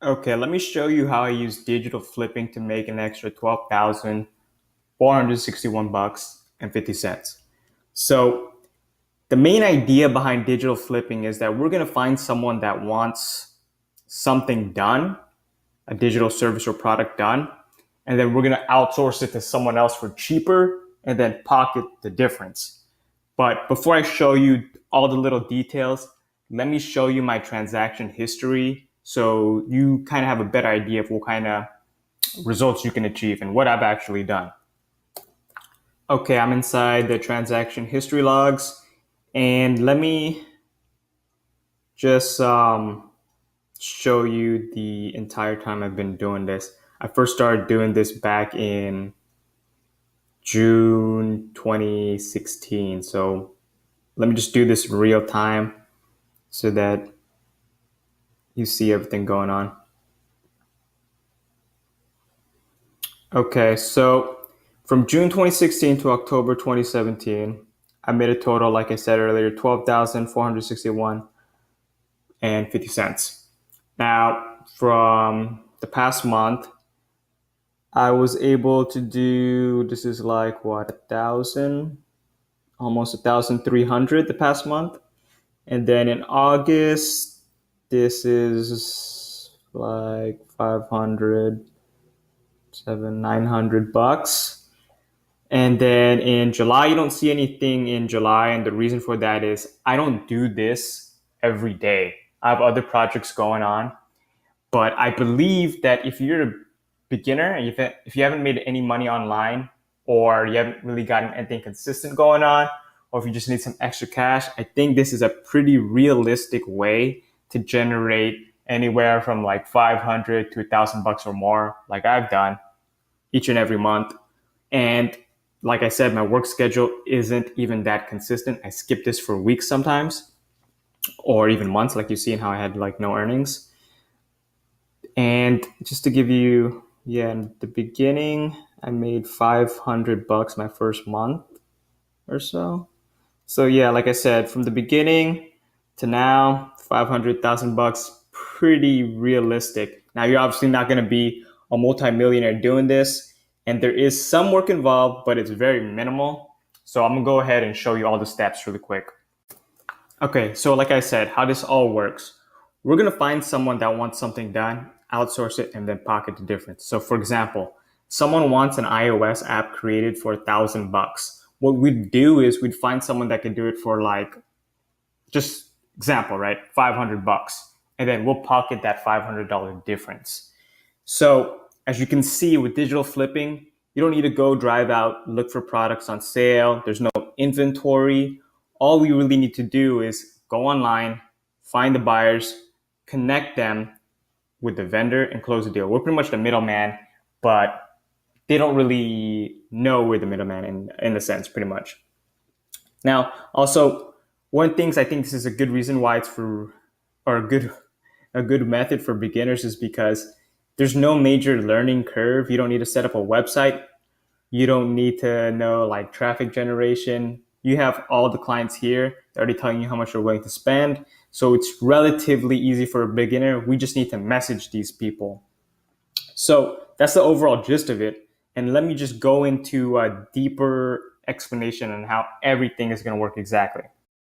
Okay, let me show you how I use digital flipping to make an extra 12,461 bucks and 50 cents. So, the main idea behind digital flipping is that we're going to find someone that wants something done, a digital service or product done, and then we're going to outsource it to someone else for cheaper and then pocket the difference. But before I show you all the little details, let me show you my transaction history so you kind of have a better idea of what kind of results you can achieve and what I've actually done. Okay, I'm inside the transaction history logs, and let me just show you the entire time I've been doing this. I first started doing this back in June 2016. So let me just do this real time so that you see everything going on. Okay, so from June 2016 to October 2017, I made a total, like I said earlier, 12,461 and 50 cents. Now, from the past month, I was able to do, this is like what, 1,000, almost 1,300 the past month. And then in August, this is like 500, 900 bucks. And then in July, you don't see anything in July. And the reason for that is I don't do this every day. I have other projects going on. But I believe that if you're a beginner and if you haven't made any money online, or you haven't really gotten anything consistent going on, or if you just need some extra cash, I think this is a pretty realistic way to generate anywhere from like 500 to 1,000 bucks or more, like I've done each and every month. And like I said, my work schedule isn't even that consistent. I skip this for weeks sometimes, or even months, like you see in how I had like no earnings. And just to give you, yeah, in the beginning, I made 500 bucks my first month or so. So yeah, like I said, from the beginning to now, 500,000 bucks, pretty realistic. Now you're obviously not going to be a multimillionaire doing this, and there is some work involved, but it's very minimal. So I'm gonna go ahead and show you all the steps really quick. Okay, so like I said, how this all works. We're gonna find someone that wants something done, outsource it, and then pocket the difference. So for example, someone wants an iOS app created for 1,000 bucks. What we'd do is we'd find someone that could do it for like, just example, right? 500 bucks. And then we'll pocket that $500 difference. So as you can see with digital flipping, you don't need to go drive out, look for products on sale. There's no inventory. All we really need to do is go online, find the buyers, connect them with the vendor, and close the deal. We're pretty much the middleman, but they don't really know we're the middleman in a sense, pretty much. Now, also, one of the things I think this is a good reason why it's for, or a good method for beginners is because there's no major learning curve. You don't need to set up a website. You don't need to know like traffic generation. You have all the clients here. They're already telling you how much you're willing to spend. So it's relatively easy for a beginner. We just need to message these people. So that's the overall gist of it. And let me just go into a deeper explanation on how everything is going to work exactly.